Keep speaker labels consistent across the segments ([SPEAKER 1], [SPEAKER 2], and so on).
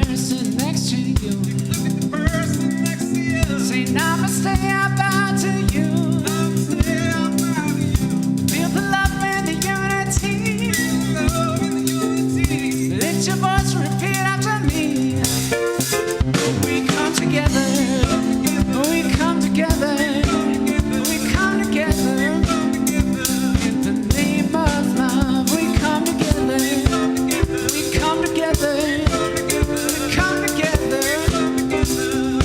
[SPEAKER 1] person next to you. Say namaste, I bow to you. Feel the love and the unity. Lift your voice, repeat after me. We come together. We come together. We come together. In the name of love, we come together. We come together. We come together.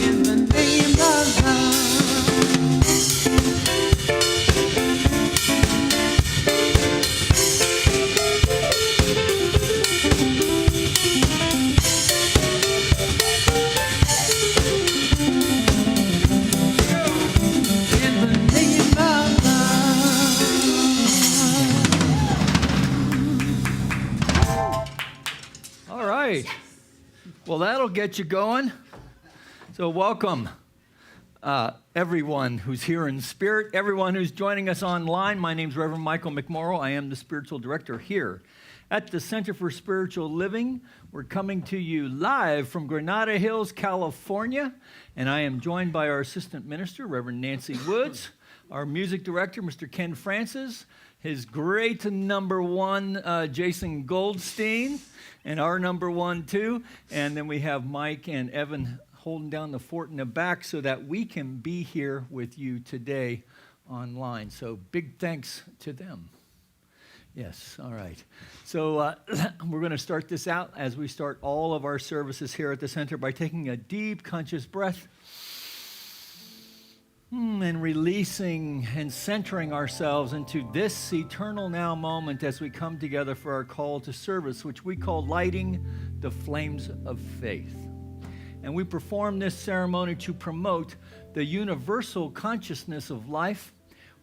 [SPEAKER 1] In the name of love. In the name of love.
[SPEAKER 2] All right. Well, that'll get you going. So welcome, everyone who's here in spirit, everyone who's joining us online. My name's Reverend Michael McMorrow. I am the spiritual director here at the Center for Spiritual Living. We're coming to you live from Granada Hills, California, and I am joined by our assistant minister, Reverend Nancy Woods, our music director, Mr. Ken Francis, his great number one, Jason Goldstein, and our number one, too. And then we have Mike and Evan holding down the fort in the back so that we can be here with you today online. So big thanks to them. Yes, all right. So we're going to start this out as we start all of our services here at the center by taking a deep, conscious breath and releasing and centering ourselves into this eternal now moment as we come together for our call to service, which we call lighting the flames of faith. And we perform this ceremony to promote the universal consciousness of life,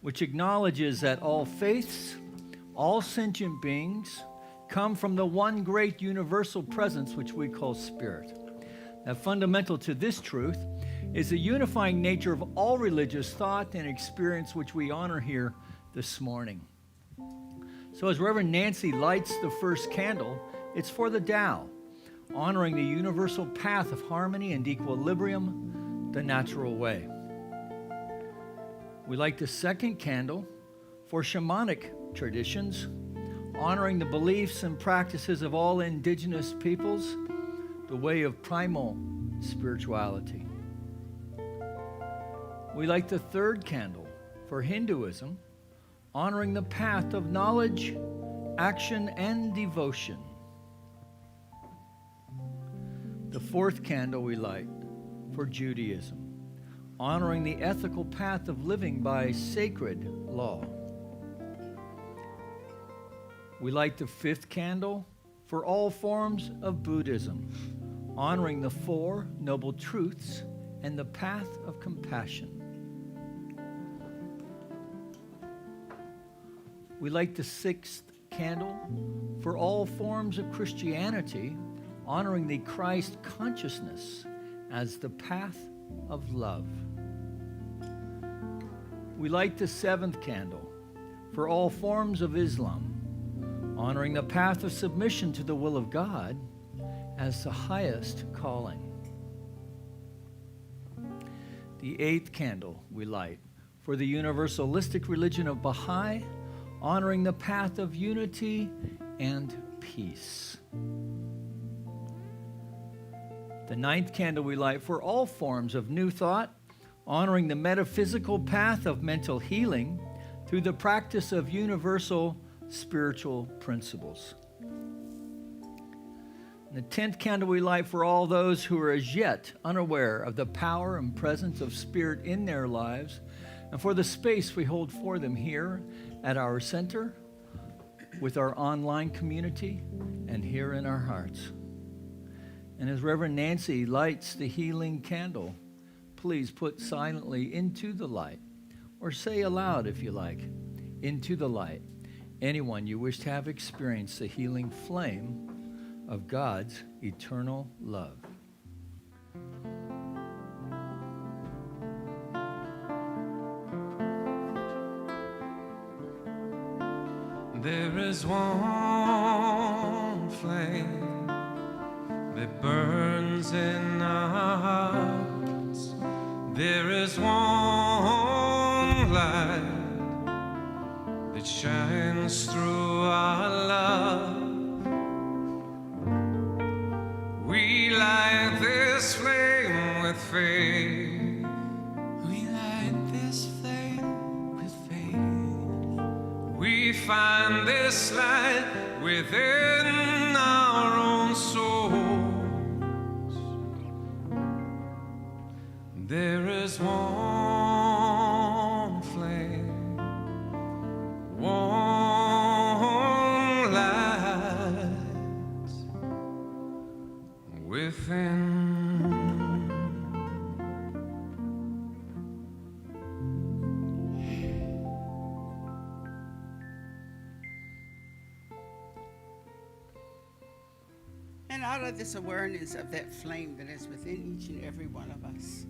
[SPEAKER 2] which acknowledges that all faiths, all sentient beings come from the one great universal presence, which we call spirit. Now, fundamental to this truth is the unifying nature of all religious thought and experience, which we honor here this morning. So as Reverend Nancy lights the first candle, it's for the Tao, honoring the universal path of harmony and equilibrium, the natural way. We light the second candle for shamanic traditions, honoring the beliefs and practices of all indigenous peoples, the way of primal spirituality. We light the third candle for Hinduism, honoring the path of knowledge, action, and devotion. The fourth candle we light for Judaism, honoring the ethical path of living by sacred law. We light the fifth candle for all forms of Buddhism, honoring the Four Noble Truths and the path of compassion. We light the sixth candle for all forms of Christianity, honoring the Christ consciousness as the path of love. We light the seventh candle for all forms of Islam, honoring the path of submission to the will of God as the highest calling. The eighth candle we light for the universalistic religion of Baha'i, honoring the path of unity and peace. The ninth candle we light for all forms of new thought, honoring the metaphysical path of mental healing through the practice of universal spiritual principles. And the 10th candle we light for all those who are as yet unaware of the power and presence of spirit in their lives, and for the space we hold for them here at our center, with our online community, and here in our hearts. And as Reverend Nancy lights the healing candle, please put silently into the light, or say aloud if you like, into the light, anyone you wish to have experienced the healing flame of God's eternal love.
[SPEAKER 1] There is one flame that burns burns in our hearts. There is one light that shines through our love. We light this flame with faith. We light this flame with faith. We find this light within our own souls. There is one flame, one light within.
[SPEAKER 3] And out of this awareness of that flame that is within each and every one of us,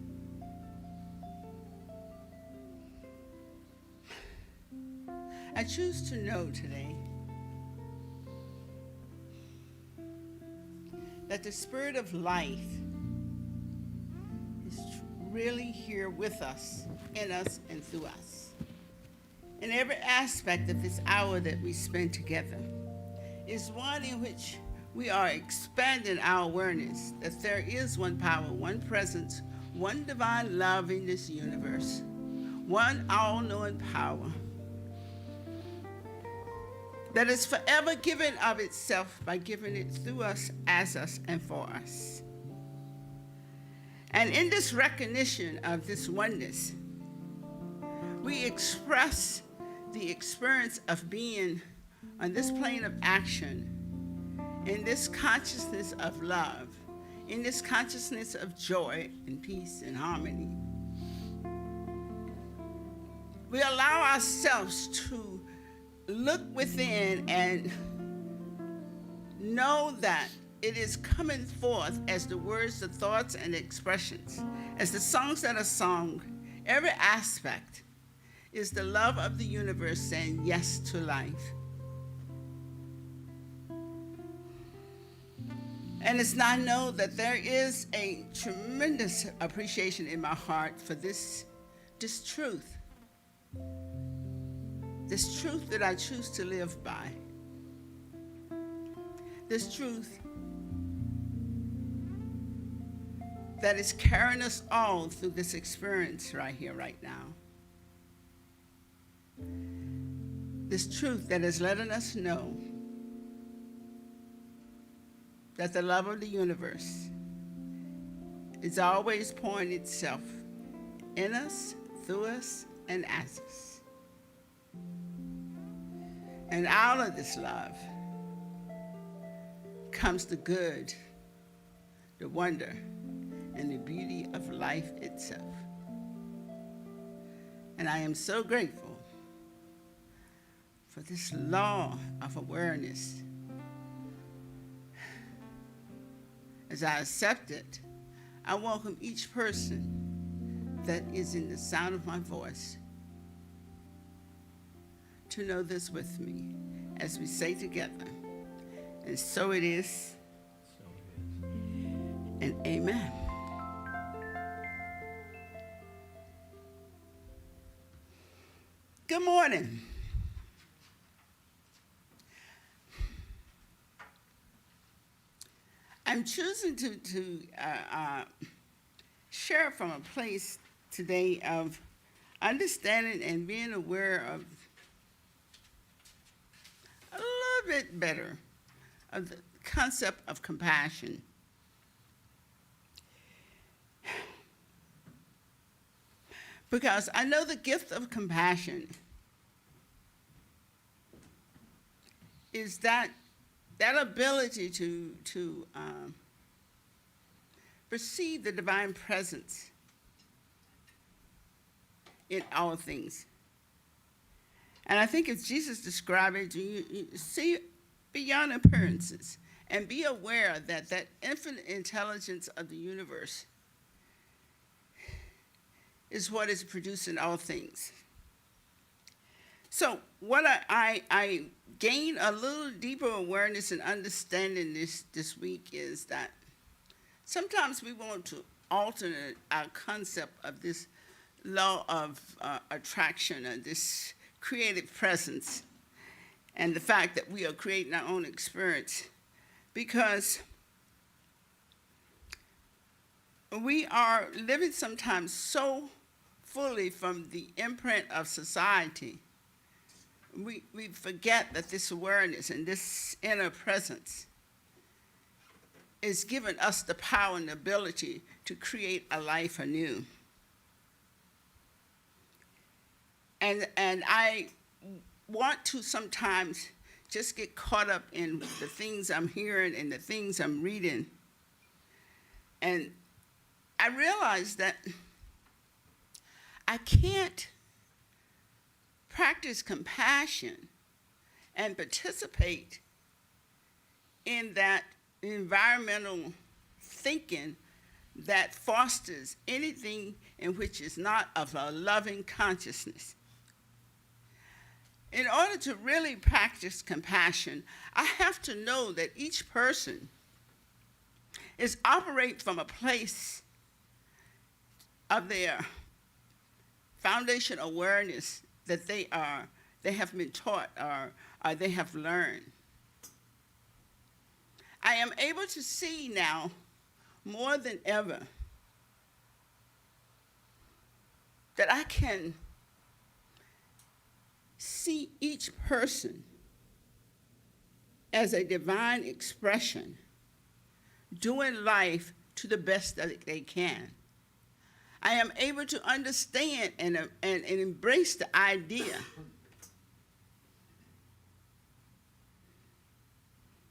[SPEAKER 3] I choose to know today that the Spirit of life is really here with us, in us, and through us. In every aspect of this hour that we spend together is one in which we are expanding our awareness that there is one power, one presence, one divine love in this universe, one all-knowing power that is forever given of itself by giving it through us, as us, and for us. And in this recognition of this oneness, we express the experience of being on this plane of action, in this consciousness of love, in this consciousness of joy and peace and harmony. We allow ourselves to look within and know that it is coming forth as the words, the thoughts, and the expressions, as the songs that are sung. Every aspect is the love of the universe saying yes to life. And it's now know that there is a tremendous appreciation in my heart for this truth. This truth that I choose to live by. This truth that is carrying us all through this experience right here, right now. This truth that is letting us know that the love of the universe is always pouring itself in us, through us, and as us. And out of this love comes the good, the wonder, and the beauty of life itself. And I am so grateful for this law of awareness. As I accept it, I welcome each person that is in the sound of my voice to know this with me as we say together, and so it is, and amen. Good morning. I'm choosing to share from a place today of understanding and being aware of a little bit better of the concept of compassion. Because I know the gift of compassion is that ability to perceive the divine presence in all things. And I think as Jesus described it, you see beyond appearances and be aware that that infinite intelligence of the universe is what is producing all things. So what I gained a little deeper awareness and understanding this week is that Sometimes we want to alternate our concept of this law of attraction and this creative presence and the fact that we are creating our own experience, because we are living sometimes so fully from the imprint of society, we forget that this awareness and this inner presence is giving us the power and the ability to create a life anew. And I want to sometimes just get caught up in the things I'm hearing and the things I'm reading. And I realize that I can't practice compassion and participate in that environmental thinking that fosters anything in which is not of a loving consciousness. In order to really practice compassion, I have to know that each person is operating from a place of their foundation awareness that they have been taught or they have learned. I am able to see now more than ever that I can see each person as a divine expression doing life to the best that they can. I am able to understand and embrace the idea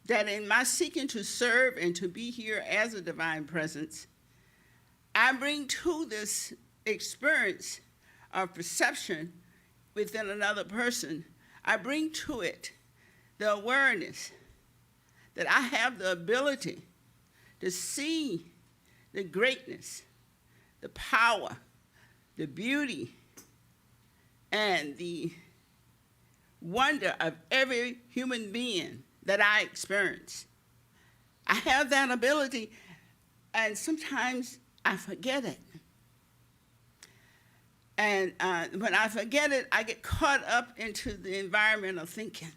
[SPEAKER 3] that in my seeking to serve and to be here as a divine presence, I bring to this experience of perception within another person, I bring to it the awareness that I have the ability to see the greatness, the power, the beauty, and the wonder of every human being that I experience. I have that ability, and sometimes I forget it. And when I forget it, I get caught up into the environmental thinking.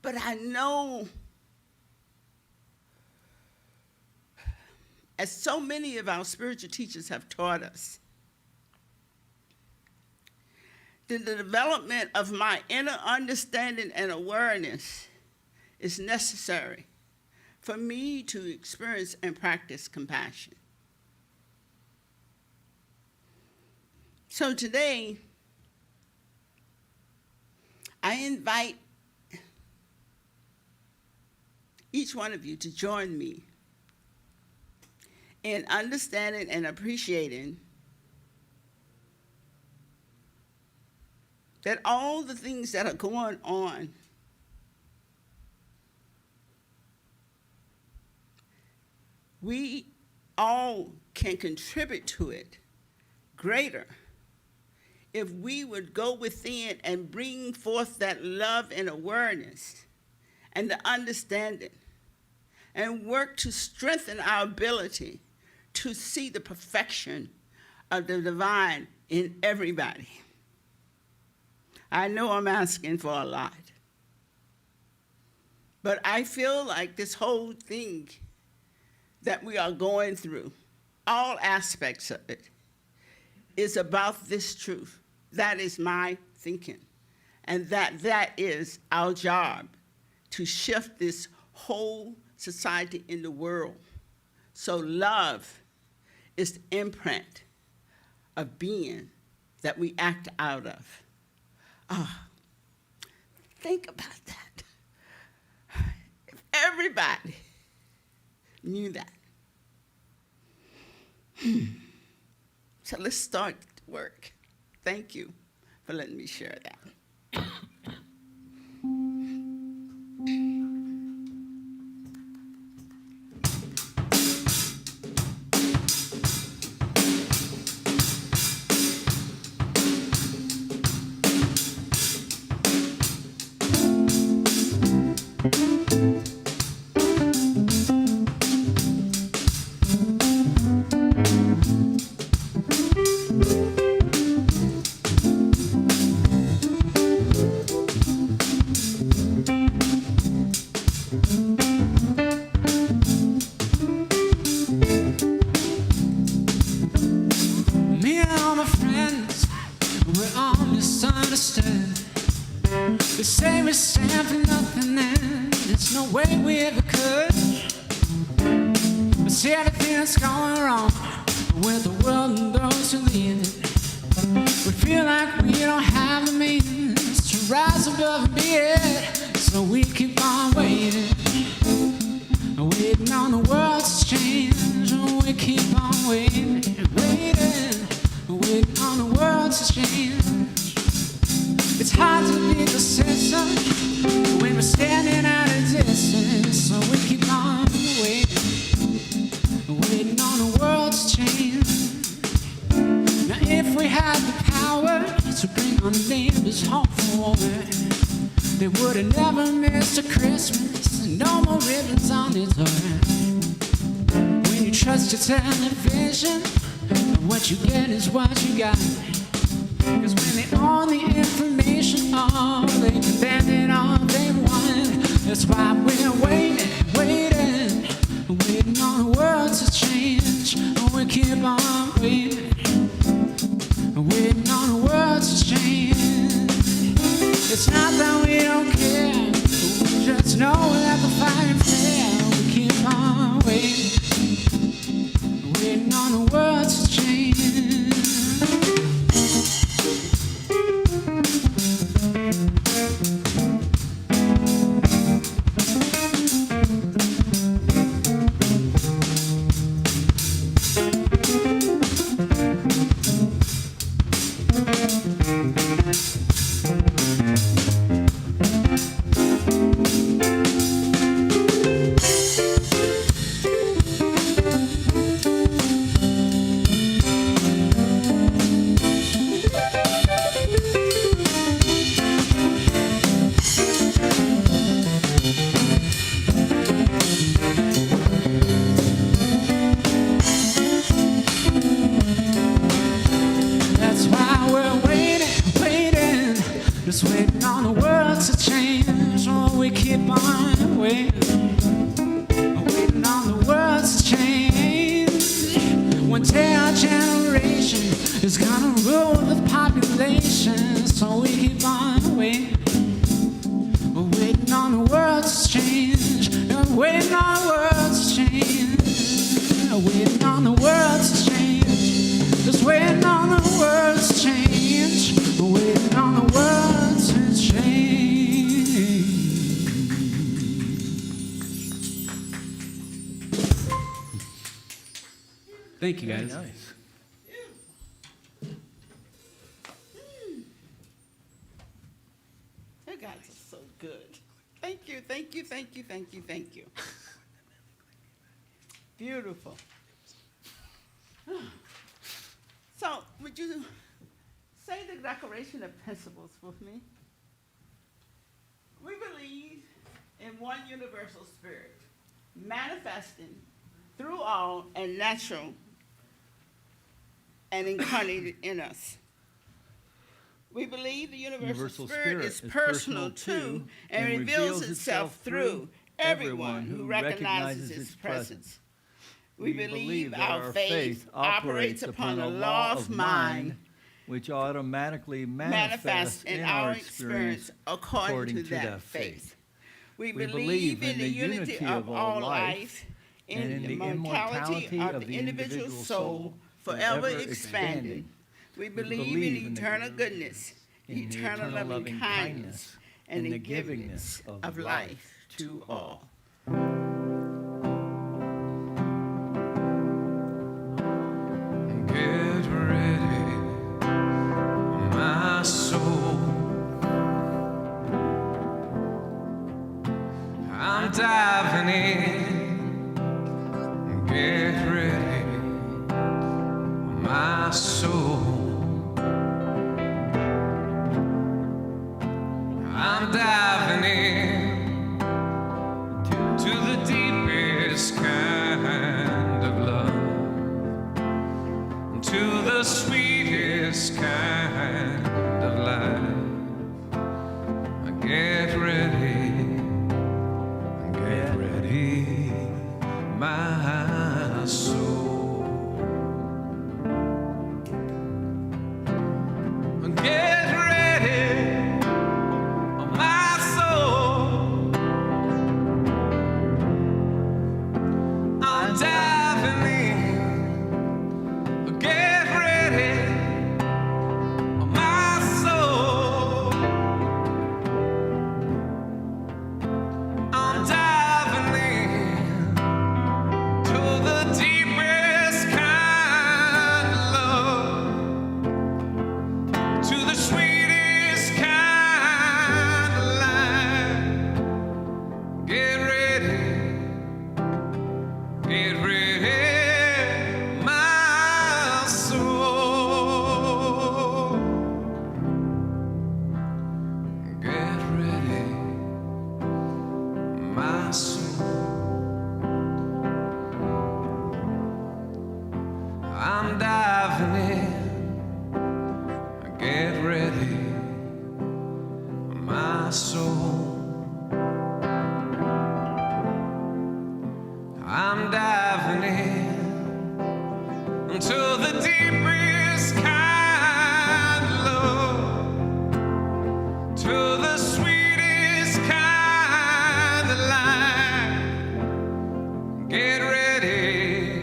[SPEAKER 3] But I know, as so many of our spiritual teachers have taught us, that the development of my inner understanding and awareness is necessary for me to experience and practice compassion. So today, I invite each one of you to join me in understanding and appreciating that all the things that are going on we all can contribute to it greater if we would go within and bring forth that love and awareness and the understanding and work to strengthen our ability to see the perfection of the divine in everybody. I know I'm asking for a lot, but I feel like this whole thing that we are going through, all aspects of it, is about this truth. That is my thinking. And that is our job, to shift this whole society in the world. So love is the imprint of being that we act out of. Think about that. If everybody knew that. So let's start work. Thank you for letting me share that.
[SPEAKER 1] See everything that's going wrong with the world and those who lead it. We feel like we don't have the means to rise above and be it. So we keep on waiting, waiting on the world to change. We keep on waiting, waiting, waiting on the world to change. It's hard to be consistent when we're standing at a distance. So we keep on waiting, waiting on the world to change. Now if we had the power to bring our neighbors home from war, they would have never missed a Christmas, no more ribbons on the door. When you trust your television, what you get is what you got. Cause when they own the information, all they can bend it all they want. That's why we're waiting, waiting, waiting on the world to change. We keep on waiting, waiting on the world to change. It's not that we don't care, we just know that the fight is fair. We keep on waiting, waiting on the world to change. Thank you, guys.
[SPEAKER 2] Very nice.
[SPEAKER 3] You guys are so good. Thank you, thank you, thank you, thank you, thank you. Beautiful. So, would you say the Declaration of Principles with me? We believe in one universal spirit, manifesting through all and natural and incarnated in us. We believe the universal spirit is personal too and reveals itself through everyone who recognizes its presence. We believe our faith operates upon a law of mind
[SPEAKER 2] which automatically manifests in our experience according to that faith.
[SPEAKER 3] We believe in the unity of all life, in the immortality of the individual soul, forever expanding. We believe in eternal goodness, eternal loving kindness, and the givingness of life to all.
[SPEAKER 1] Get ready, my soul. I'm diving in. Get ready, my soul. I'm diving in to the deepest kind of love, to the sweetest kind of life. Get ready, my soul. Get ready, my soul. I'm down. Get ready, my soul. Get ready, my soul. I'm diving in. Get ready, my soul. I'm diving in into the deepest kind of love, to the sweetest kind of life. Get ready,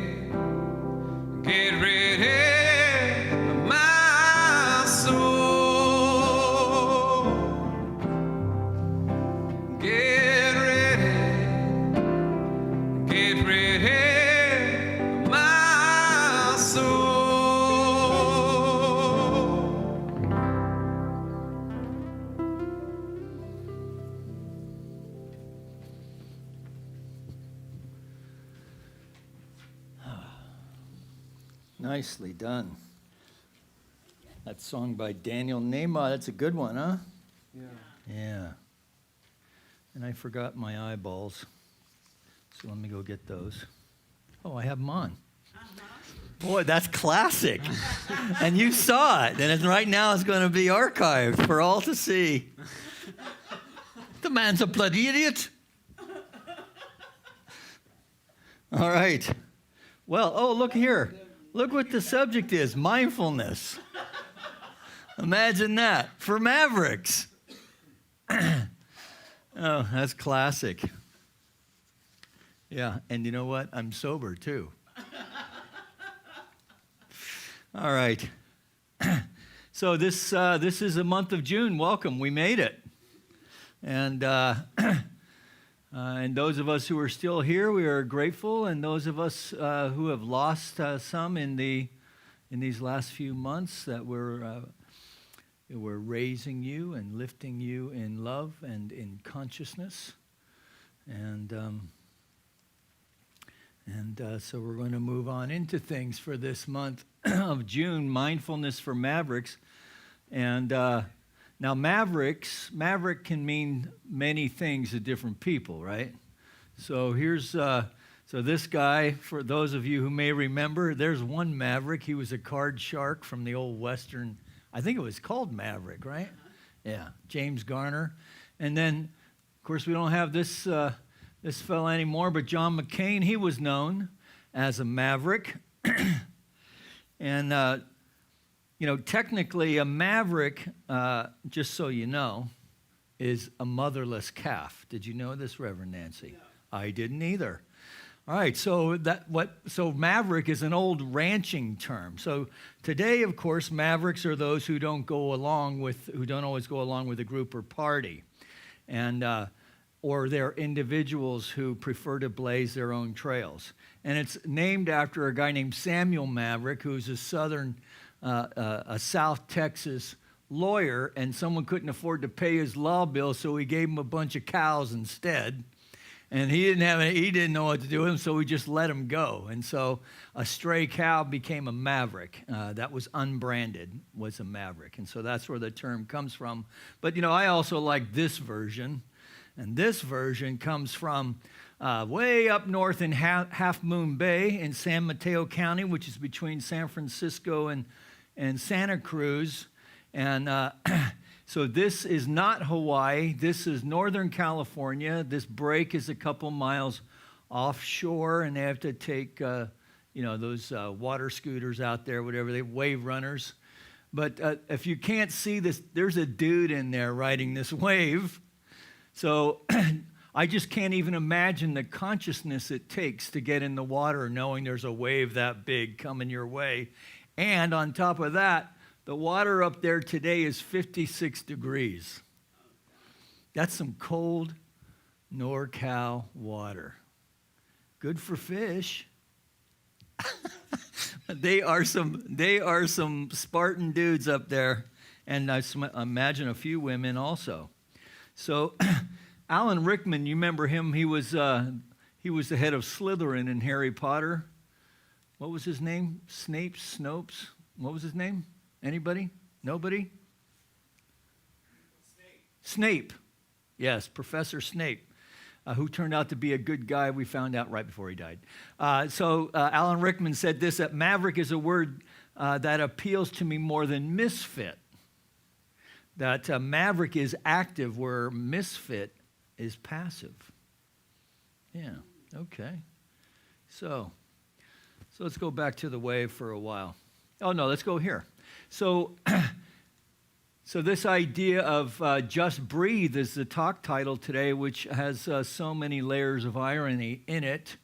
[SPEAKER 1] my soul. Get ready, my soul.
[SPEAKER 2] Nicely done. That song by Daniel Nema, that's a good one, huh? Yeah. And I forgot my eyeballs, so let me go get those. Oh, I have them on. Boy, that's classic. And you saw it, and right now it's going to be archived for all to see. The man's a bloody idiot. All right. Well, oh, look here. Look what the subject is, mindfulness. Imagine that, for Mavericks. Oh, that's classic. Yeah, and you know what? I'm sober, too. All right. So this is a month of June. Welcome. We made it. And those of us who are still here, we are grateful. And those of us who have lost some in these last few months, that we're raising you and lifting you in love and in consciousness. And so we're going to move on into things for this month of June, Mindfulness for Mavericks. And now Maverick can mean many things to different people, right? So here's, so this guy, for those of you who may remember, there's one Maverick. He was a card shark from the old Western, I think it was called Maverick, right? Yeah, James Garner. And then, of course, we don't have this fellow anymore, but John McCain, he was known as a maverick. And, technically a maverick, just so you know, is a motherless calf. Did you know this, Reverend Nancy? No. I didn't either. All right, so maverick is an old ranching term. So today, of course, mavericks are those who don't always go along with a group or party. And or they're individuals who prefer to blaze their own trails. And it's named after a guy named Samuel Maverick, who's a South Texas lawyer, and someone couldn't afford to pay his law bill, so he gave him a bunch of cows instead. And he didn't know what to do with them, so we just let him go. And so a stray cow became a maverick. That was unbranded, was a maverick. And so that's where the term comes from. But, I also like this version. And this version comes from way up north in Half Moon Bay in San Mateo County, which is between San Francisco and Santa Cruz. And so this is not Hawaii. This is Northern California. This break is a couple miles offshore, and they have to take, those water scooters out there, whatever, they wave runners. But if you can't see this, there's a dude in there riding this wave. So I just can't even imagine the consciousness it takes to get in the water knowing there's a wave that big coming your way. And on top of that, the water up there today is 56 degrees. That's some cold NorCal water. Good for fish. They are some Spartan dudes up there, and I imagine a few women also. So Alan Rickman, you remember him? He was He was the head of Slytherin in Harry Potter. What was his name? Snopes? What was his name? Anybody? Nobody? Snape. Yes, Professor Snape, who turned out to be a good guy. We found out right before he died. Alan Rickman said this, that maverick is a word that appeals to me more than misfit. That maverick is active where misfit is passive. Yeah, okay. So let's go back to the wave for a while. Oh, no, let's go here. So this idea of just breathe is the talk title today, which has so many layers of irony in it.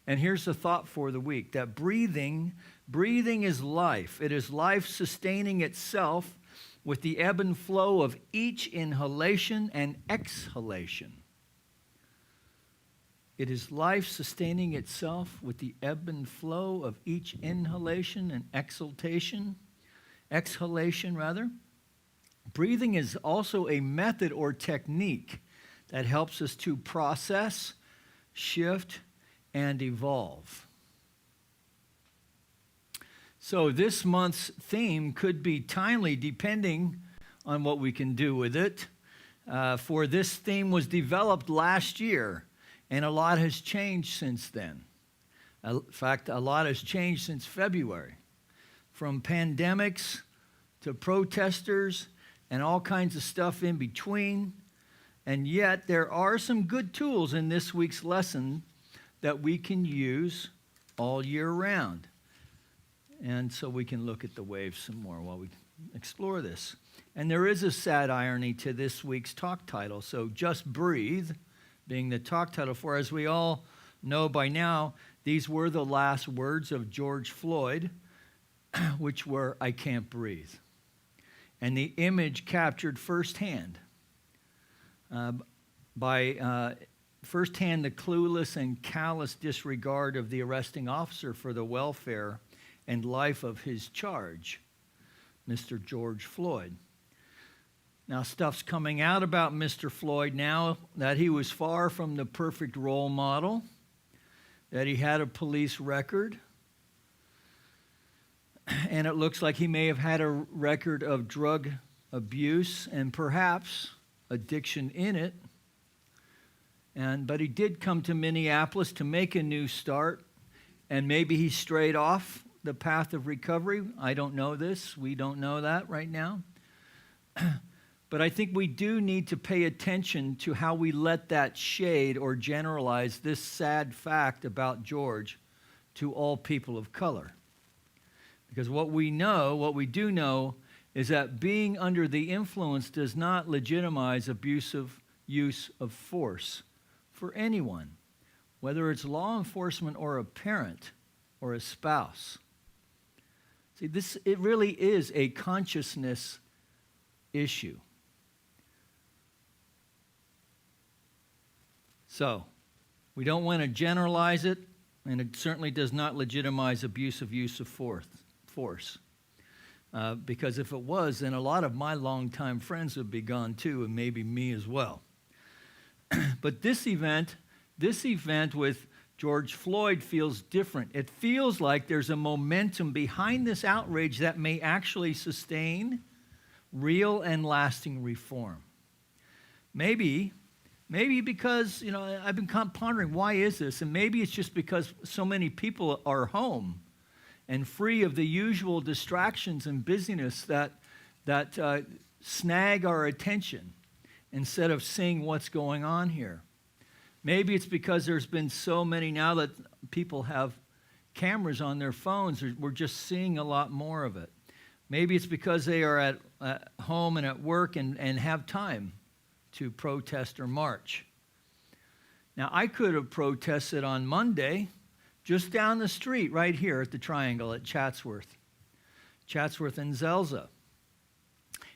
[SPEAKER 2] And here's the thought for the week, that breathing is life. It is life sustaining itself with the ebb and flow of each inhalation and exhalation. It is life sustaining itself with the ebb and flow of each inhalation and exhalation. Breathing is also a method or technique that helps us to process, shift, and evolve. So this month's theme could be timely depending on what we can do with it. For this theme was developed last year, and a lot has changed since then. In fact, a lot has changed since February. From pandemics to protesters and all kinds of stuff in between. And yet there are some good tools in this week's lesson that we can use all year round. And so we can look at the waves some more while we explore this. And there is a sad irony to this week's talk title. So Just Breathe being the talk title for, as we all know by now, these were the last words of George Floyd, which were, "I can't breathe." And the image captured firsthand by firsthand the clueless and callous disregard of the arresting officer for the welfare and life of his charge, Mr. George Floyd. Now, stuff's coming out about Mr. Floyd now that he was far from the perfect role model, that he had a police record, and it looks like he may have had a record of drug abuse and perhaps addiction in it. But he did come to Minneapolis to make a new start, and maybe he strayed off the path of recovery. I don't know this. We don't know that right now. But I think we do need to pay attention to how we let that shade or generalize this sad fact about George to all people of color. Because what we do know, is that being under the influence does not legitimize abusive use of force for anyone, whether it's law enforcement or a parent or a spouse. See, it really is a consciousness issue. So, we don't want to generalize it, and it certainly does not legitimize abusive use of force. Because if it was, then a lot of my longtime friends would be gone too, and maybe me as well. But this event with George Floyd feels different. It feels like there's a momentum behind this outrage that may actually sustain real and lasting reform. Maybe because, I've been pondering, why is this? And maybe it's just because so many people are home and free of the usual distractions and busyness that snag our attention instead of seeing what's going on here. Maybe it's because there's been so many, now that people have cameras on their phones, we're just seeing a lot more of it. Maybe it's because they are at home and at work and have time to protest or march. Now, I could have protested on Monday just down the street right here at the Triangle at Chatsworth and Zelza.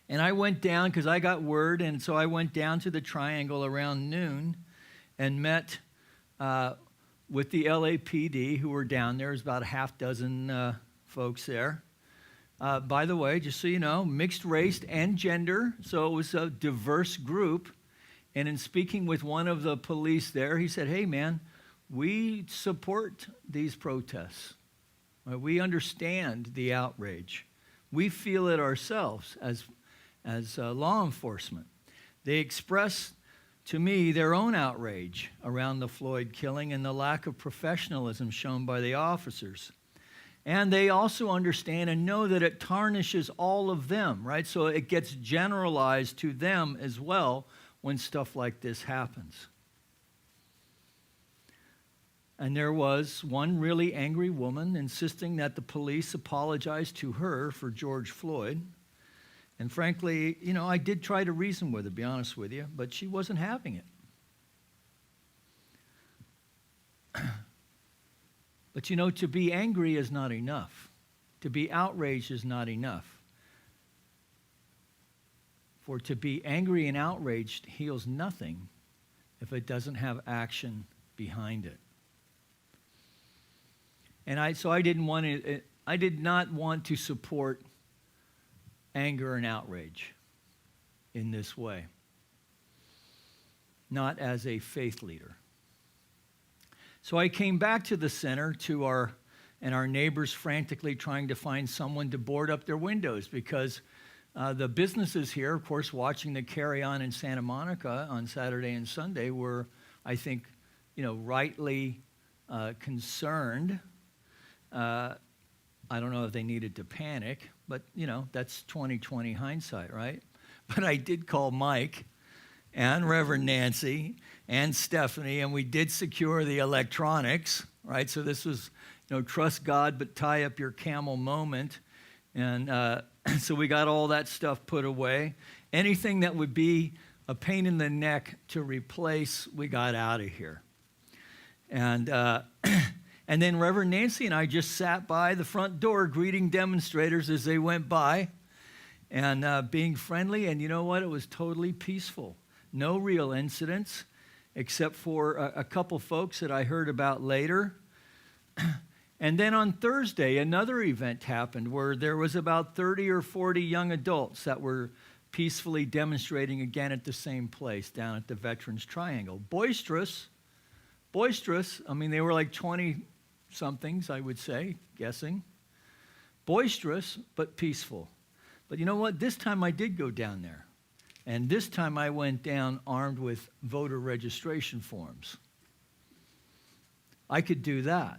[SPEAKER 2] And I went down because I got word, and so I went down to the Triangle around noon and met with the LAPD who were down there. There's about a half dozen folks there. By the way, just so you know, mixed race and gender, so it was a diverse group. And in speaking with one of the police there, he said, "Hey, man, we support these protests. Right? We understand the outrage. We feel it ourselves as law enforcement. They express to me their own outrage around the Floyd killing and the lack of professionalism shown by the officers. And they also understand and know that it tarnishes all of them, right? So it gets generalized to them as well when stuff like this happens. And there was one really angry woman insisting that the police apologize to her for George Floyd. And frankly, I did try to reason with her, to be honest with you, but she wasn't having it. But to be angry is not enough. To be outraged is not enough. For to be angry and outraged heals nothing if it doesn't have action behind it. And I did not want to support anger and outrage in this way. Not as a faith leader. So I came back to the center and our neighbors frantically trying to find someone to board up their windows because the businesses here, of course, watching the carry-on in Santa Monica on Saturday and Sunday were, I think, rightly concerned. I don't know if they needed to panic, but, that's 20/20 hindsight, right? But I did call Mike and Reverend Nancy and Stephanie, and we did secure the electronics, right? So this was, trust God, but tie up your camel moment. And so we got all that stuff put away. Anything that would be a pain in the neck to replace, we got out of here. And then Reverend Nancy and I just sat by the front door greeting demonstrators as they went by and being friendly. And you know what? It was totally peaceful. No real incidents except for a couple folks that I heard about later. And then on Thursday, another event happened where there was about 30 or 40 young adults that were peacefully demonstrating again at the same place down at the Veterans Triangle. Boisterous. I mean, they were like 20-somethings, I would say, guessing. Boisterous, but peaceful. But you know what? This time I did go down there. And this time I went down armed with voter registration forms. I could do that.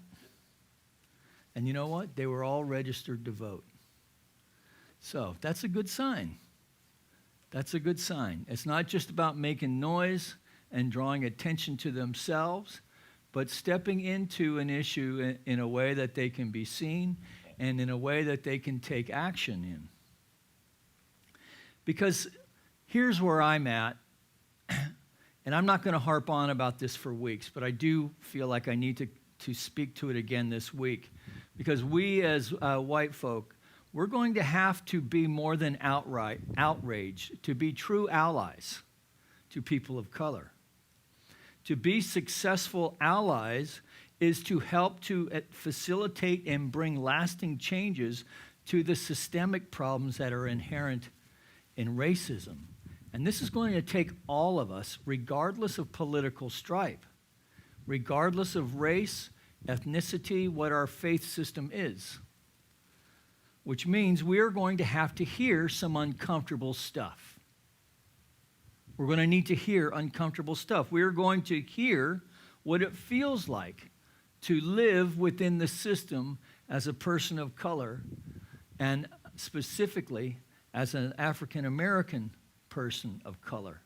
[SPEAKER 2] And you know what? They were all registered to vote. So that's a good sign. That's a good sign. It's not just about making noise and drawing attention to themselves, but stepping into an issue in a way that they can be seen and in a way that they can take action in. Because here's where I'm at, and I'm not going to harp on about this for weeks, but I do feel like I need to speak to it again this week. Because we as white folk, we're going to have to be more than outright outraged, to be true allies to people of color. To be successful allies is to help to facilitate and bring lasting changes to the systemic problems that are inherent in racism. And this is going to take all of us, regardless of political stripe, regardless of race, ethnicity, what our faith system is. Which means we are going to have to hear some uncomfortable stuff. We're going to need to hear uncomfortable stuff. We are going to hear what it feels like to live within the system as a person of color, and specifically as an African American person of color.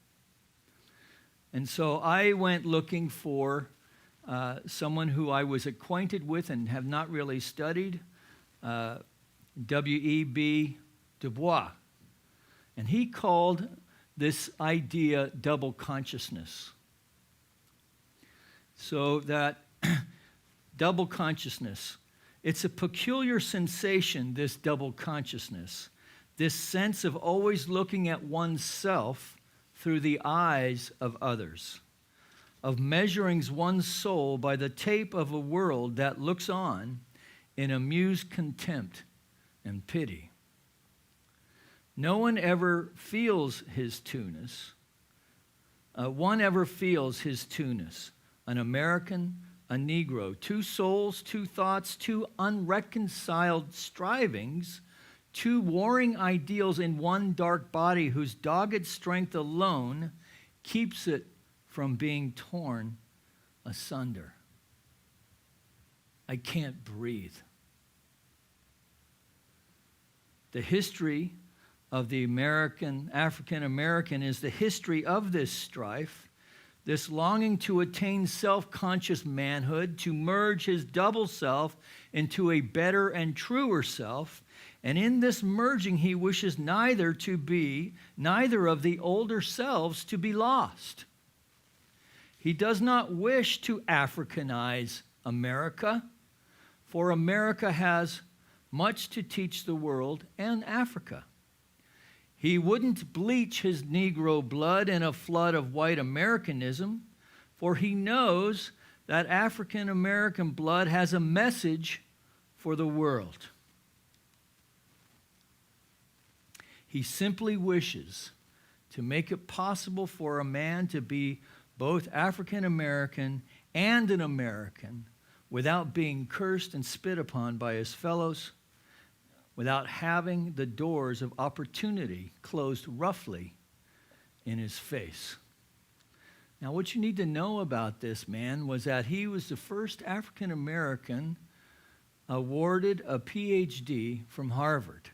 [SPEAKER 2] And so I went looking for someone who I was acquainted with and have not really studied, W.E.B. Du Bois. And he called this idea double consciousness. So that double consciousness, it's a peculiar sensation, this double consciousness, this sense of always looking at oneself through the eyes of others, of measuring one's soul by the tape of a world that looks on in amused contempt and pity. No one ever feels his two-ness. One ever feels his two-ness, an American, a Negro. Two souls, two thoughts, two unreconciled strivings, two warring ideals in one dark body whose dogged strength alone keeps it from being torn asunder. I can't breathe. The history of the African American is the history of this strife, this longing to attain self-conscious manhood, to merge his double self into a better and truer self. And in this merging, he wishes neither of the older selves to be lost. He does not wish to Africanize America, for America has much to teach the world and Africa. He wouldn't bleach his Negro blood in a flood of white Americanism, for he knows that African American blood has a message for the world. He simply wishes to make it possible for a man to be both African American and an American without being cursed and spit upon by his fellows, without having the doors of opportunity closed roughly in his face. Now, what you need to know about this man was that he was the first African American awarded a PhD from Harvard.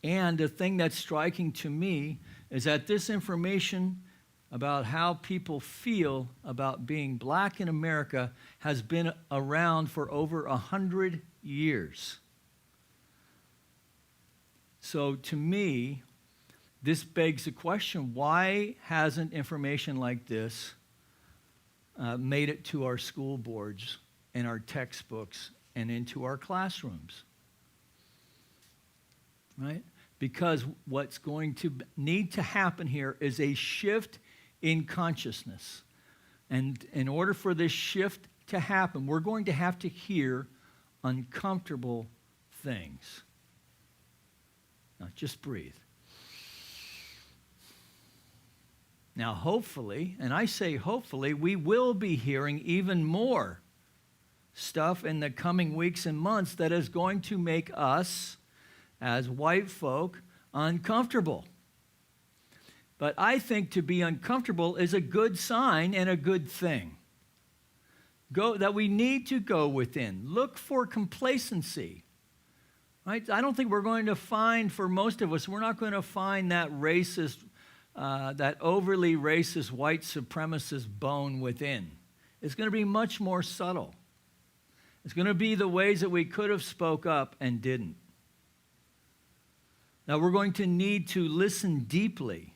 [SPEAKER 2] And the thing that's striking to me is that this information about how people feel about being black in America has been around for over 100 years. So to me, this begs the question, why hasn't information like this made it to our school boards and our textbooks and into our classrooms? Right? Because what's going to need to happen here is a shift in consciousness. And in order for this shift to happen, we're going to have to hear uncomfortable things. Now, just breathe. Now, hopefully, and I say hopefully, we will be hearing even more stuff in the coming weeks and months that is going to make us, as white folk, uncomfortable. But I think to be uncomfortable is a good sign and a good thing. That we need to go within. Look for complacency. Right? I don't think we're going to find, for most of us, we're not going to find that racist, that overly racist white supremacist bone within. It's going to be much more subtle. It's going to be the ways that we could have spoke up and didn't. Now, we're going to need to listen deeply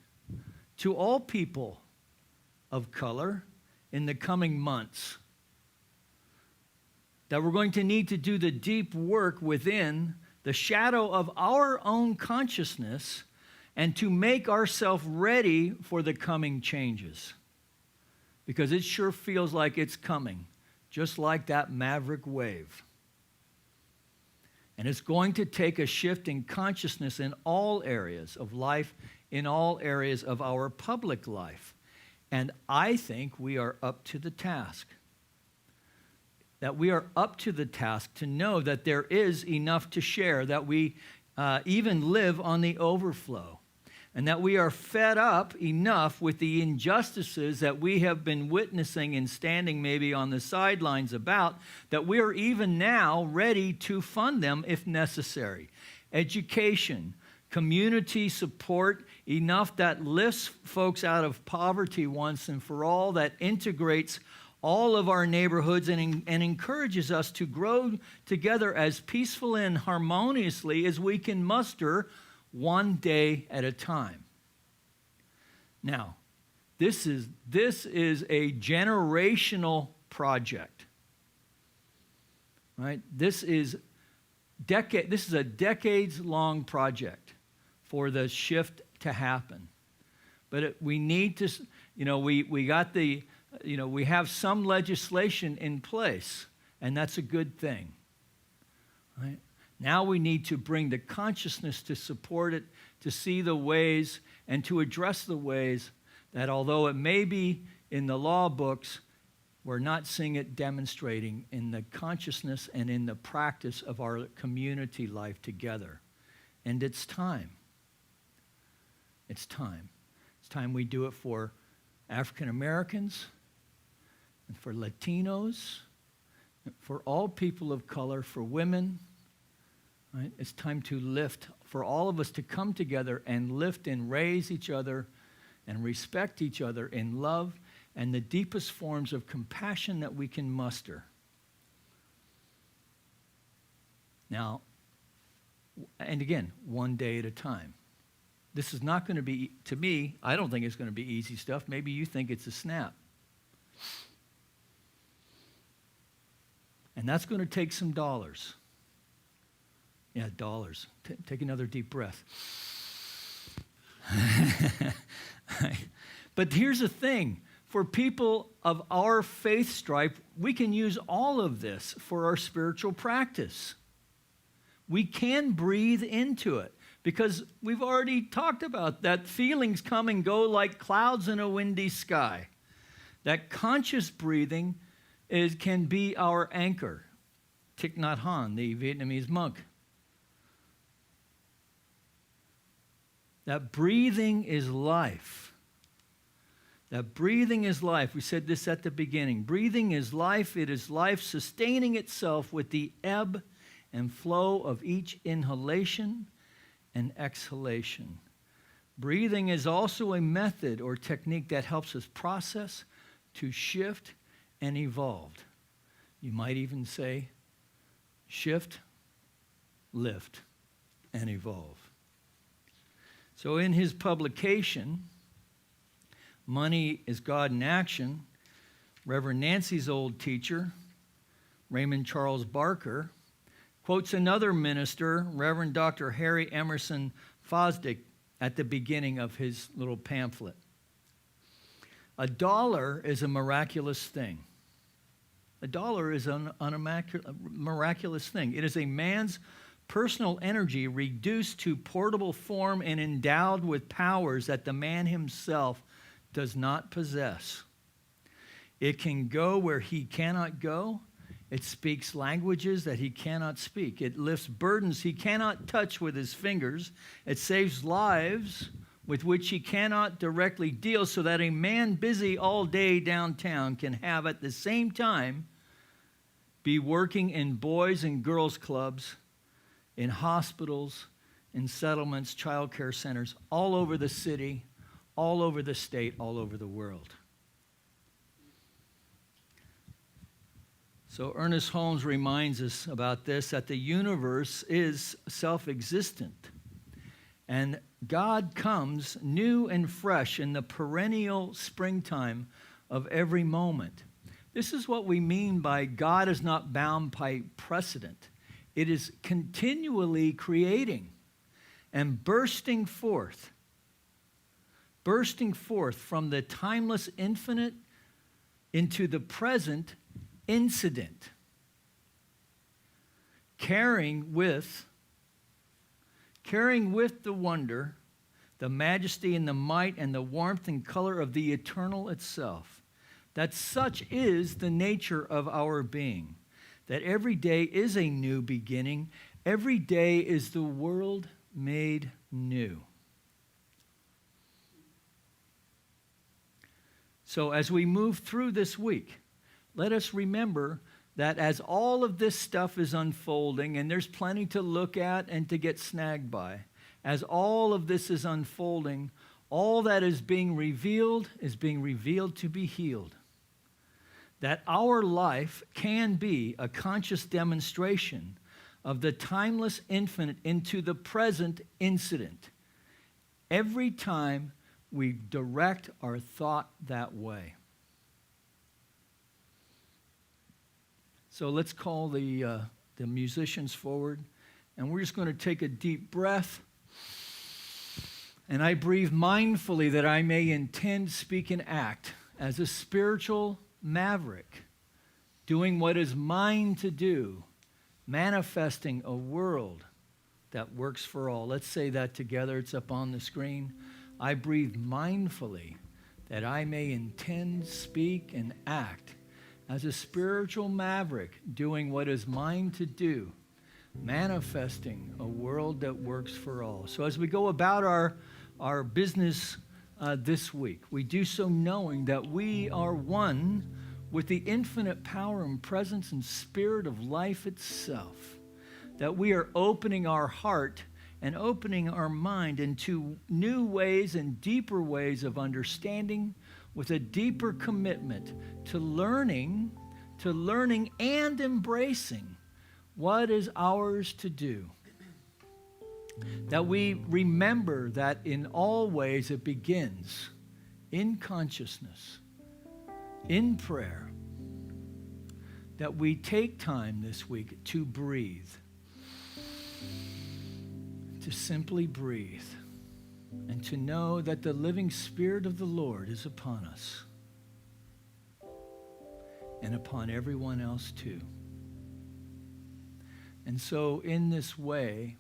[SPEAKER 2] to all people of color in the coming months. That we're going to need to do the deep work within the shadow of our own consciousness and to make ourselves ready for the coming changes. Because it sure feels like it's coming, just like that Maverick wave. And it's going to take a shift in consciousness in all areas of life, in all areas of our public life. And I think we are up to the task. That we are up to the task to know that there is enough to share, that we even live on the overflow, and that we are fed up enough with the injustices that we have been witnessing and standing maybe on the sidelines about, that we are even now ready to fund them if necessary. Education, community support, enough that lifts folks out of poverty once and for all, that integrates all of our neighborhoods and encourages us to grow together as peacefully and harmoniously as we can muster one day at a time. Now, this is a generational project. Right? This is a decades-long project for the shift to happen. But we need to, we have some legislation in place, and that's a good thing. Right? Now we need to bring the consciousness to support it, to see the ways and to address the ways that although it may be in the law books, we're not seeing it demonstrating in the consciousness and in the practice of our community life together. And it's time. It's time. It's time we do it for African Americans and for Latinos, and for all people of color, for women. Right? It's time to lift, for all of us to come together and lift and raise each other and respect each other in love and the deepest forms of compassion that we can muster. Now, and again, one day at a time. This is not going to be, to me, I don't think it's going to be easy stuff. Maybe you think it's a snap. And that's going to take some dollars. Yeah, dollars. Take another deep breath. But here's the thing. For people of our faith stripe, we can use all of this for our spiritual practice. We can breathe into it because we've already talked about that feelings come and go like clouds in a windy sky. That conscious breathing can be our anchor. Thich Nhat Hanh, the Vietnamese monk. That breathing is life. That breathing is life. We said this at the beginning. Breathing is life. It is life sustaining itself with the ebb and flow of each inhalation and exhalation. Breathing is also a method or technique that helps us process, to shift, and evolve. You might even say shift, lift, and evolve. So in his publication, Money is God in Action, Reverend Nancy's old teacher, Raymond Charles Barker, quotes another minister, Reverend Dr. Harry Emerson Fosdick, at the beginning of his little pamphlet. $1 is a miraculous thing. $1 is a miraculous thing. It is a man's personal energy reduced to portable form and endowed with powers that the man himself does not possess. It can go where he cannot go. It speaks languages that he cannot speak. It lifts burdens he cannot touch with his fingers. It saves lives with which he cannot directly deal, so that a man busy all day downtown can have at the same time be working in boys and girls clubs, in hospitals, in settlements, child care centers, all over the city, all over the state, all over the world. So Ernest Holmes reminds us about this, that the universe is self-existent. And God comes new and fresh in the perennial springtime of every moment. This is what we mean by God is not bound by precedent. It is continually creating and bursting forth from the timeless infinite into the present incident, carrying with the wonder, the majesty and the might and the warmth and color of the eternal itself. That such is the nature of our being, that every day is a new beginning. Every day is the world made new. So as we move through this week, let us remember that as all of this stuff is unfolding, and there's plenty to look at and to get snagged by, as all of this is unfolding, all that is being revealed to be healed. That our life can be a conscious demonstration of the timeless infinite into the present incident. Every time we direct our thought that way. So let's call the musicians forward, and we're just going to take a deep breath. And I breathe mindfully that I may intend, speak, and act as a spiritual maverick, doing what is mine to do, manifesting a world that works for all. Let's say that together. It's up on the screen. I breathe mindfully that I may intend, speak, and act as a spiritual maverick, doing what is mine to do, manifesting a world that works for all. So as we go about our business this week, we do so knowing that we are one with the infinite power and presence and spirit of life itself, that we are opening our heart and opening our mind into new ways and deeper ways of understanding, with a deeper commitment to learning and embracing what is ours to do. That we remember that in all ways it begins in consciousness, in prayer. That we take time this week to breathe, to simply breathe, and to know that the living Spirit of the Lord is upon us and upon everyone else too. And so in this way,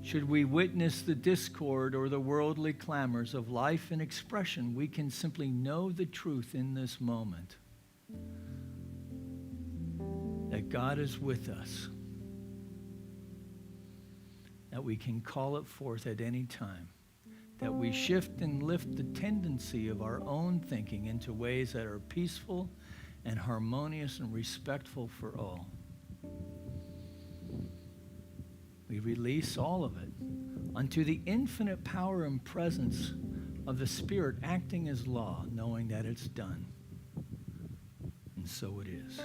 [SPEAKER 2] should we witness the discord or the worldly clamors of life and expression, we can simply know the truth in this moment, that God is with us, that we can call it forth at any time, that we shift and lift the tendency of our own thinking into ways that are peaceful and harmonious and respectful for all. We release all of it unto the infinite power and presence of the Spirit acting as law, knowing that it's done. And so it is.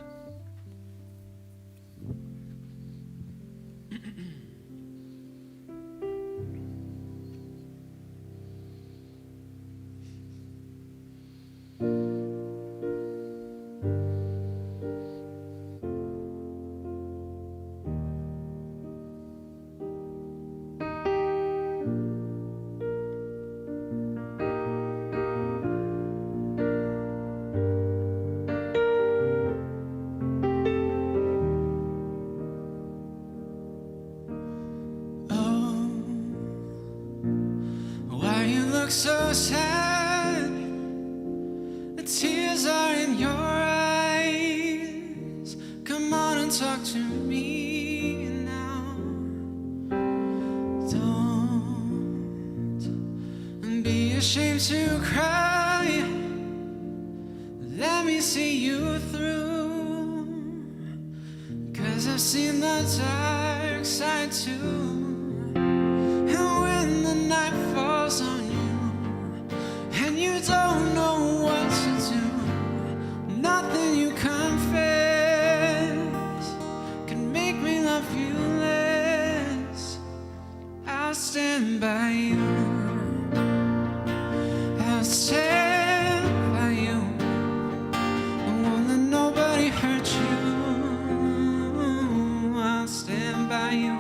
[SPEAKER 1] So sad, the tears are in your eyes. Come on and talk to me now. Don't be ashamed to cry. Let me see you through, 'cause I've seen the dark side too. And when the night falls on you, you don't know what to do, nothing you confess can make me love you less. I'll stand by you, I'll stand by you, I won't let nobody hurt you. I'll stand by you.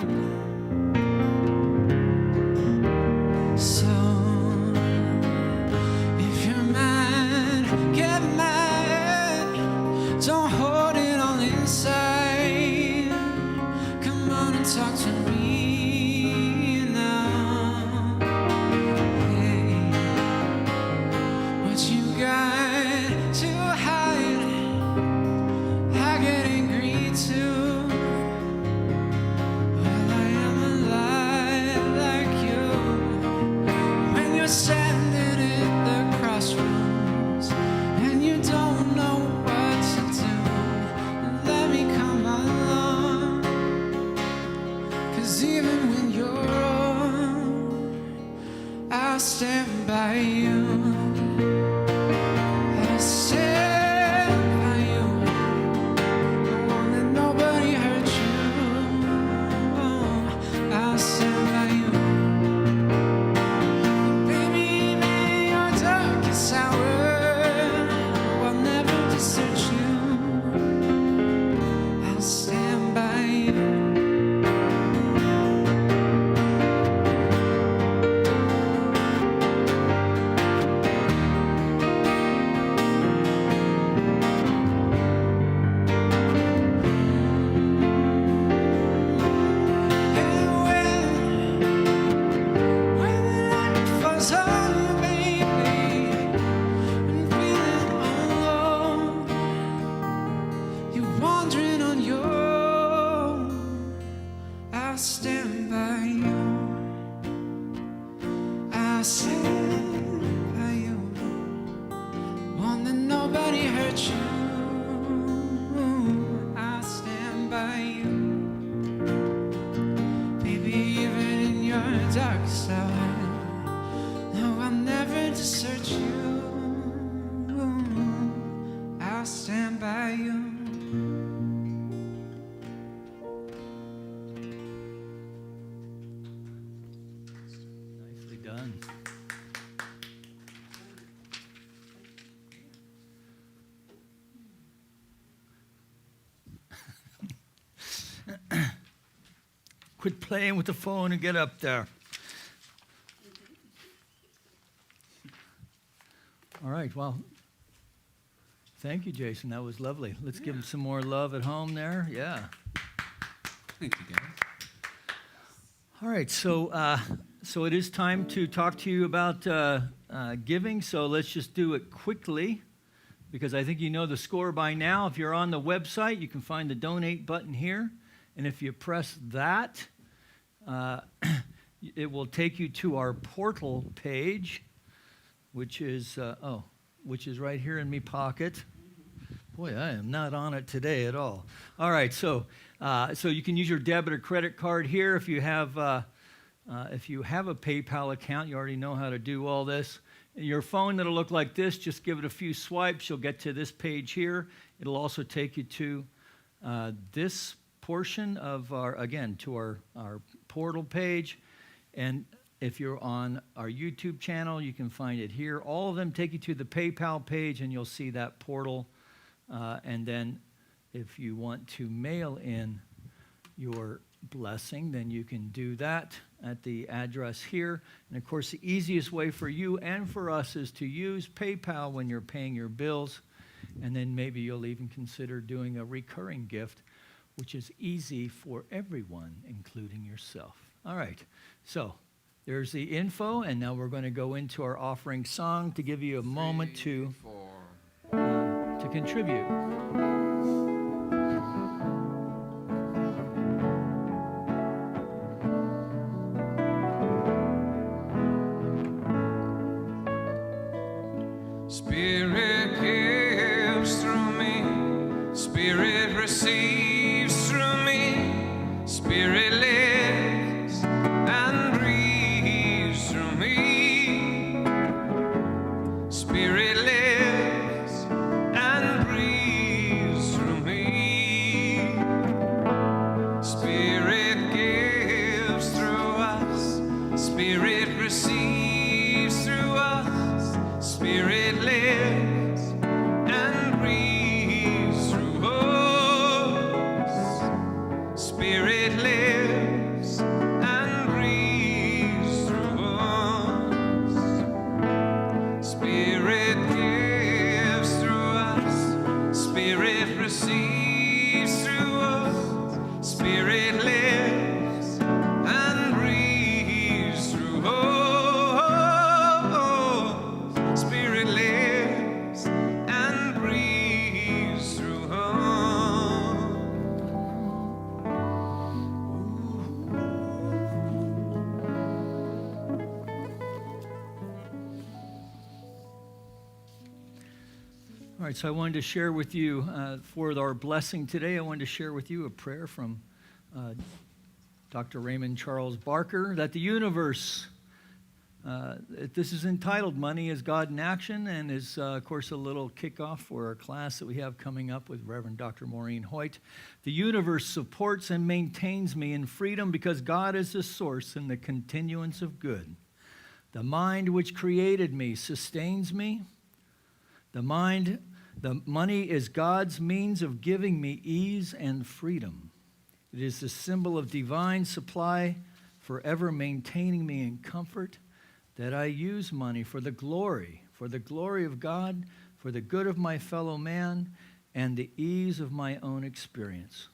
[SPEAKER 1] Talk to me now. Hey, what you got to hide, I get angry too. Well, I am alive like you. When you're standing at the crossroads and you don't know what to do, let me come along. I'll stand by you. I'll stand by you. Won't let nobody hurt you. I'll stand by you. Baby, even in your darkest hour, no, I'll never desert you. I'll stand by you.
[SPEAKER 2] Nicely done. Quit playing with the phone and get up there. All right, well, thank you, Jason. That was lovely. Let's give him some more love at home there. Yeah.
[SPEAKER 4] Thank you, guys.
[SPEAKER 2] All right, so it is time to talk to you about giving. So let's just do it quickly, because I think you know the score by now. If you're on the website, you can find the donate button here, and if you press that, it will take you to our portal page, which is right here in me pocket. Boy, I am not on it today at all. All right, so you can use your debit or credit card here. If you have a PayPal account, you already know how to do all this. Your phone that'll look like this, just give it a few swipes. You'll get to this page here. It'll also take you to this portion of our portal page. And if you're on our YouTube channel, you can find it here. All of them take you to the PayPal page, and you'll see that portal. And then if you want to mail in your blessing, then you can do that at the address here. And of course, the easiest way for you and for us is to use PayPal when you're paying your bills. And then maybe you'll even consider doing a recurring gift, which is easy for everyone, including yourself. All right, so there's the info, and now we're going to go into our offering song to give you a moment to contribute.
[SPEAKER 1] Spirit gives through me, Spirit receives through me, Spirit lives and breathes through me, Spirit lives and breathes through me, Spirit gives through us, Spirit receives through us, Spirit lives and breathes through us. Spirit lives and breathes through us. Spirit gives through us. Spirit receives through us. Spirit lives and breathes through us. Spirit lives and breathes through us.
[SPEAKER 2] All right, so I wanted to share with you, for our blessing today, I wanted to share with you a prayer from Dr. Raymond Charles Barker, that the universe, this is entitled Money is God in Action, and is, of course, a little kickoff for our class that we have coming up with Reverend Dr. Maureen Hoyt. The universe supports and maintains me in freedom because God is the source and the continuance of good. The mind which created me sustains me. The money is God's means of giving me ease and freedom. It is the symbol of divine supply, forever maintaining me in comfort, that I use money for the glory of God, for the good of my fellow man, and the ease of my own experience.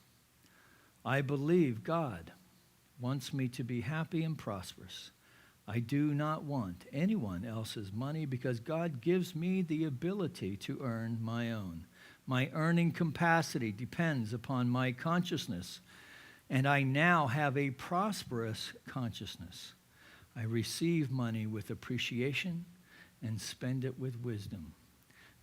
[SPEAKER 2] I believe God wants me to be happy and prosperous. I do not want anyone else's money because God gives me the ability to earn my own. My earning capacity depends upon my consciousness and I now have a prosperous consciousness. I receive money with appreciation and spend it with wisdom.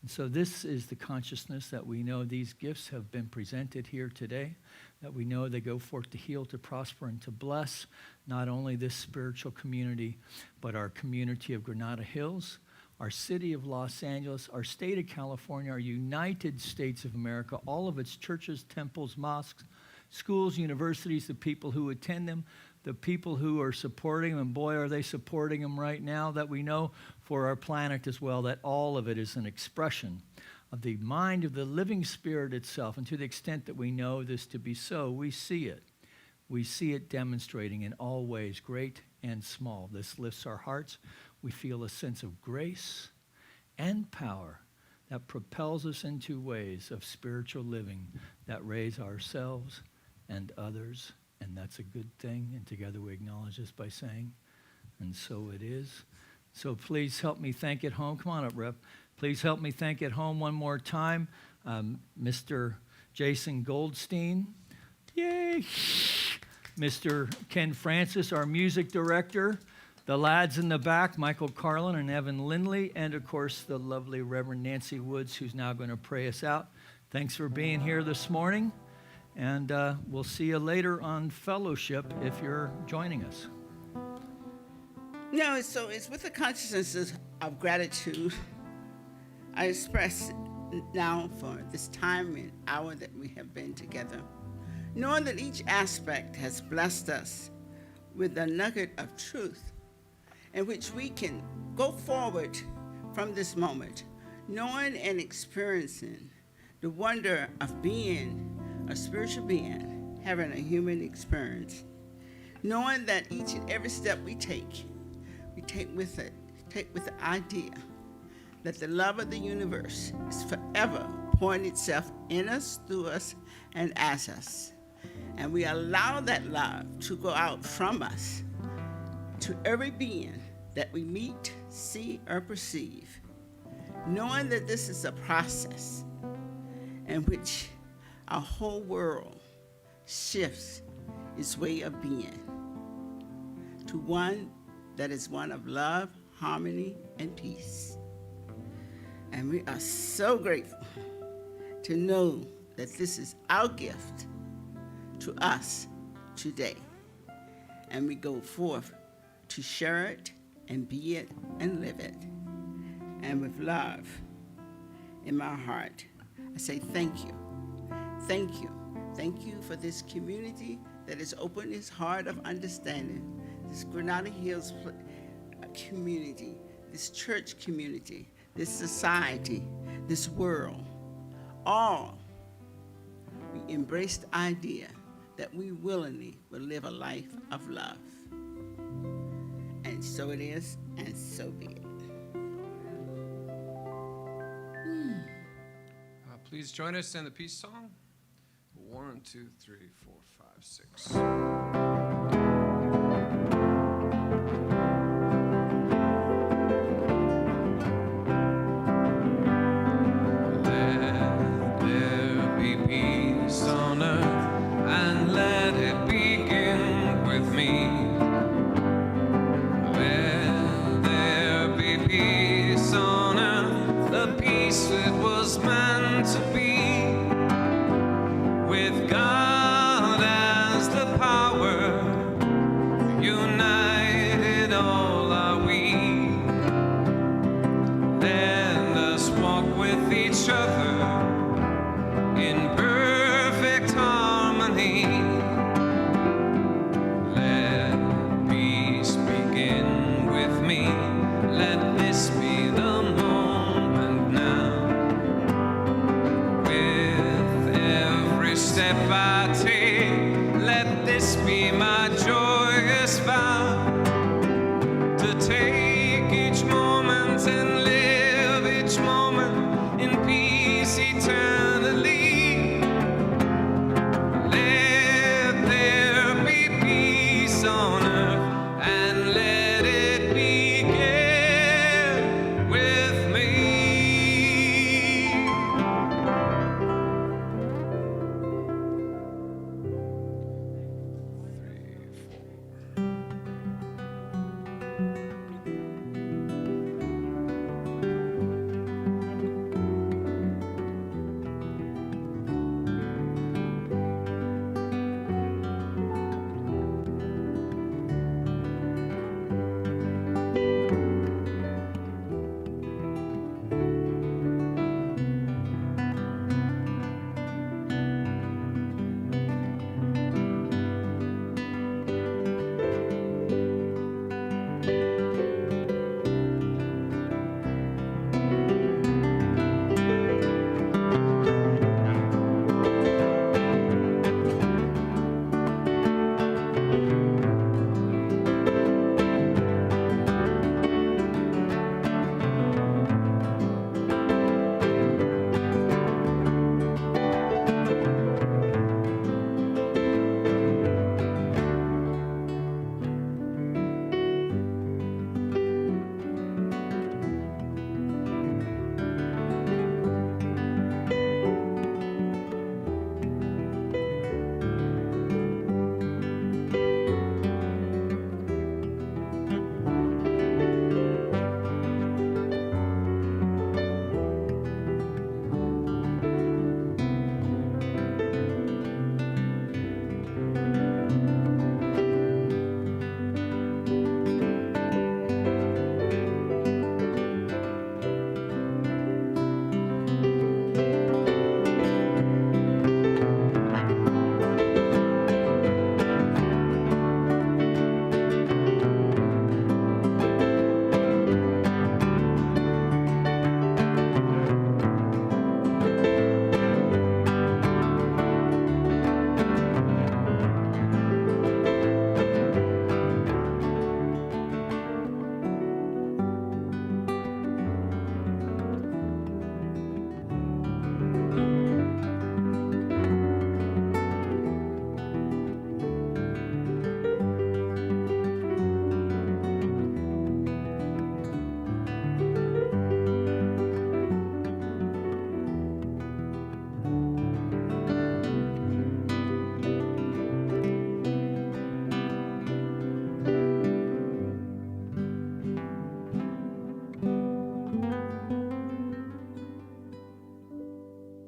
[SPEAKER 2] And so this is the consciousness that we know these gifts have been presented here today, that we know they go forth to heal, to prosper, and to bless not only this spiritual community, but our community of Granada Hills, our city of Los Angeles, our state of California, our United States of America, all of its churches, temples, mosques, schools, universities, the people who attend them, the people who are supporting them, and boy, are they supporting them right now, that we know for our planet as well, that all of it is an expression of the mind of the living spirit itself. And to the extent that we know this to be so, we see it. We see it demonstrating in all ways, great and small. This lifts our hearts. We feel a sense of grace and power that propels us into ways of spiritual living that raise ourselves and others. And that's a good thing. And together we acknowledge this by saying, and so it is. So please help me thank at home. Come on up, Rev. Please help me thank at home one more time. Mr. Jason Goldstein. Yay. Mr. Ken Francis, our music director. The lads in the back, Michael Carlin and Evan Lindley. And, of course, the lovely Reverend Nancy Woods, who's now going to pray us out. Thanks for being here this morning. And we'll see you later on fellowship if you're joining us.
[SPEAKER 3] No, so it's with the consciousness of gratitude I express now for this time and hour that we have been together, knowing that each aspect has blessed us with a nugget of truth in which we can go forward from this moment, knowing and experiencing the wonder of being a spiritual being, having a human experience, knowing that each and every step we take with the idea that the love of the universe is forever pouring itself in us, through us, and as us. And we allow that love to go out from us to every being that we meet, see, or perceive, knowing that this is a process in which our whole world shifts its way of being to one that is one of love, harmony, and peace. And we are so grateful to know that this is our gift to us today. And we go forth to share it and be it and live it. And with love in my heart, I say thank you. Thank you. Thank you for this community that has opened its heart of understanding, this Granada Hills community, this church community, this society, this world. All we embrace the idea that we willingly will live a life of love. And so it is, and so be it.
[SPEAKER 4] Please join us in the peace song. 1, 2, 3, 4, 5, 6.
[SPEAKER 1] Step I take, let this be my